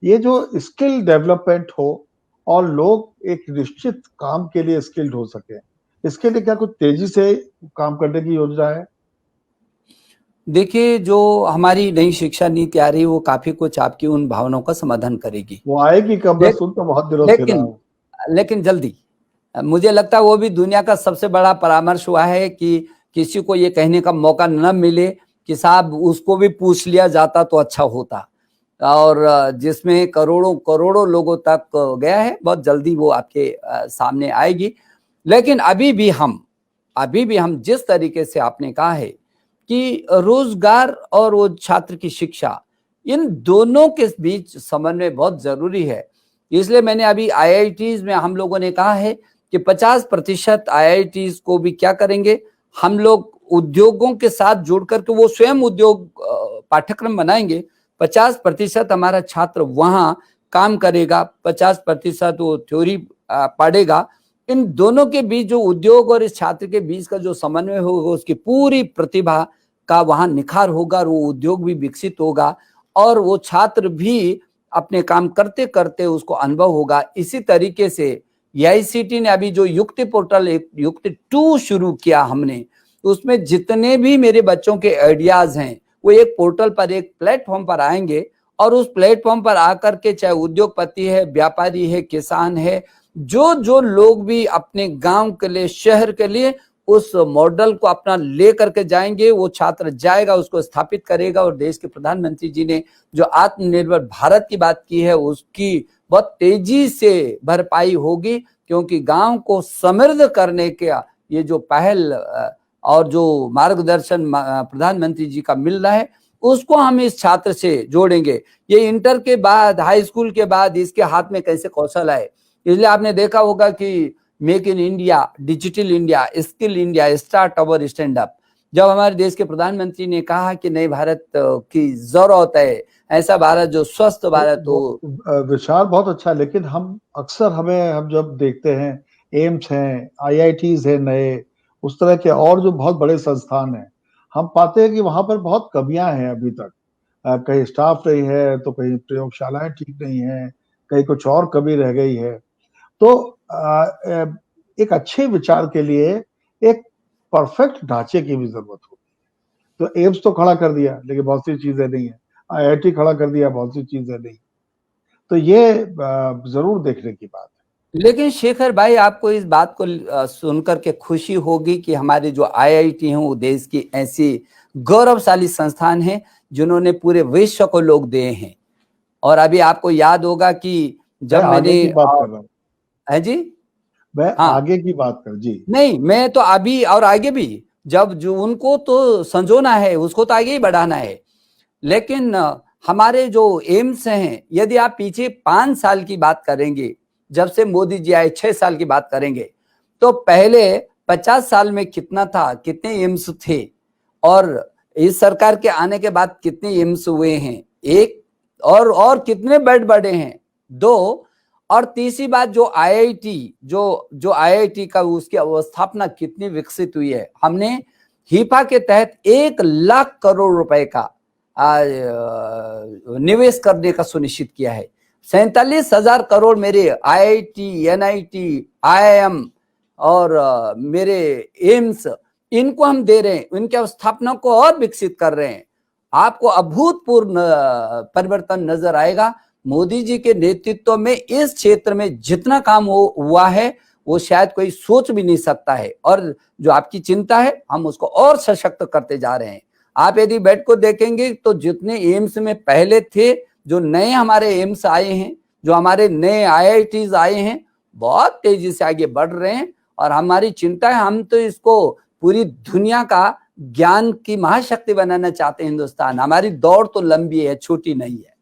ये जो skill development हो और लोग एक निश्चित काम के लिए स्किल्ड हो सके, इसके लिए क्या कुछ तेजी से काम करने की योजना है? देखिए, जो हमारी नई शिक्षा नीति आ रही है वो काफी कुछ आपकी उन भावनाओं का समाधान करेगी। वो आएगी कब? मैं ले, सुन तो बहुत दिनों से रहा लेकिन हूँ। लेकिन जल्दी, मुझे लगता है वो भी दुनिया का सबसे बड़ा परामर्श हुआ है कि किसी को ये कहने का मौका न मिले कि साहब उसको भी पूछ लिया जाता तो अच्छा होता, और जिसमें करोड़ों करोड़ों लोगों तक गया है। बहुत जल्दी वो आपके सामने आएगी। लेकिन अभी भी हम जिस तरीके से आपने कहा है कि रोजगार और वो छात्र की शिक्षा, इन दोनों के बीच समन्वय बहुत जरूरी है। इसलिए मैंने अभी आईआईटीज में हम लोगों ने कहा है कि 50% आईआईटीज को भी क्या करेंगे, हम लोग उद्योगों के साथ जुड़ करके वो स्वयं उद्योग पाठ्यक्रम बनाएंगे। 50% हमारा छात्र वहां काम करेगा, 50% वो थ्योरी पढ़ेगा। इन दोनों के बीच जो उद्योग और इस छात्र के बीच का जो समन्वय होगा, उसकी पूरी प्रतिभा का वहां निखार होगा, और वो उद्योग भी विकसित होगा, और वो छात्र भी अपने काम करते करते उसको अनुभव होगा। इसी तरीके से एआईसीटी ने अभी जो युक्ति पोर्टल, युक्ति 2 शुरू किया हमने, उसमें जितने भी मेरे बच्चों के आइडियाज हैं वो एक पोर्टल पर, एक प्लेटफॉर्म पर आएंगे, और उस प्लेटफॉर्म पर आकर के चाहे उद्योगपति है, व्यापारी है, किसान है, जो जो लोग भी अपने गांव के लिए, शहर के लिए उस मॉडल को अपना ले करके जाएंगे, वो छात्र जाएगा, उसको स्थापित करेगा। और देश के प्रधानमंत्री जी ने जो आत्मनिर्भर भारत की बात की है, उसकी बहुत तेजी से भरपाई होगी, क्योंकि गांव को समृद्ध करने का ये जो पहल और जो मार्गदर्शन प्रधानमंत्री जी का मिल रहा है, उसको हम इस छात्र से जोड़ेंगे। ये इंटर के बाद, हाई स्कूल के बाद इसके हाथ में कैसे कौशल आए। इसलिए आपने देखा होगा कि make in India, digital India, skill India, start और स्टैंड अप, जब हमारे देश के प्रधानमंत्री ने कहा कि नए भारत की जरूरत है, ऐसा भारत जो स्वस्थ भारत हो। विचार बहुत अच्छा है, लेकिन हम अक्सर हम जब देखते हैं एम्स हैं, आईआईटीज है नए, उस तरह के और जो बहुत बड़े संस्थान हैं, हम पाते हैं कि वहां पर बहुत कमियां हैं अभी तक। कहीं स्टाफ नहीं है, तो कहीं प्रयोगशालाएं ठीक नहीं है, कहीं कुछ और कमी रह गई है। तो एक अच्छे विचार के लिए एक परफेक्ट ढांचे की भी जरूरत होती है। तो एम्स तो खड़ा कर दिया, लेकिन बहुत सी चीजें नहीं है। आईआईटी खड़ा कर दिया, बहुत सी चीजें नहीं। तो ये जरूर देखने की बात है। लेकिन शेखर भाई, आपको इस बात को सुनकर के खुशी होगी कि हमारे जो आईआईटी हैं वो देश की ऐसी गौरवशाली संस्थान है जिन्होंने पूरे विश्व को लोग दिए हैं। और अभी आपको याद होगा कि मैं जब आगे मैंने की बात कर रहा हूँ। है जी, मैं हाँ, आगे की बात कर जी। नहीं, मैं तो अभी और आगे भी, जब जो उनको तो संजोना है, उसको तो आगे ही बढ़ाना है। लेकिन हमारे जो एम्स हैं, यदि आप पीछे 5 साल की बात करेंगे, जब से मोदी जी आए, 6 साल की बात करेंगे, तो पहले 50 साल में कितना था, कितने एम्स थे, और इस सरकार के आने के बाद कितने एम्स हुए हैं, एक, और कितने बेड बढ़े हैं, 2। और तीसरी बात, जो आईआईटी, जो आईआईटी का उसकी अवस्थापना कितनी विकसित हुई है। हमने हिपा के तहत 1 लाख करोड़ रुपए का निवेश करने का सुनिश्चित किया है। 47,000 करोड़ मेरे आईआईटी, एनआईटी, आईआईएम और मेरे एम्स, इनको हम दे रहे हैं, इनके स्थापना को और विकसित कर रहे हैं। आपको अभूतपूर्व परिवर्तन नजर आएगा। मोदी जी के नेतृत्व में इस क्षेत्र में जितना काम हुआ है, वो शायद कोई सोच भी नहीं सकता है। और जो आपकी चिंता है, हम उसको और सशक्त करते जा रहे हैं। आप यदि बेड को देखेंगे तो जितने एम्स में पहले थे, जो नए हमारे एम्स आए हैं, जो हमारे नए आईआईटीज आए हैं, बहुत तेजी से आगे बढ़ रहे हैं। और हमारी चिंता है, हम तो इसको पूरी दुनिया का ज्ञान की महाशक्ति बनाना चाहते हैं। हिंदुस्तान, हमारी दौड़ तो लंबी है, छोटी नहीं है।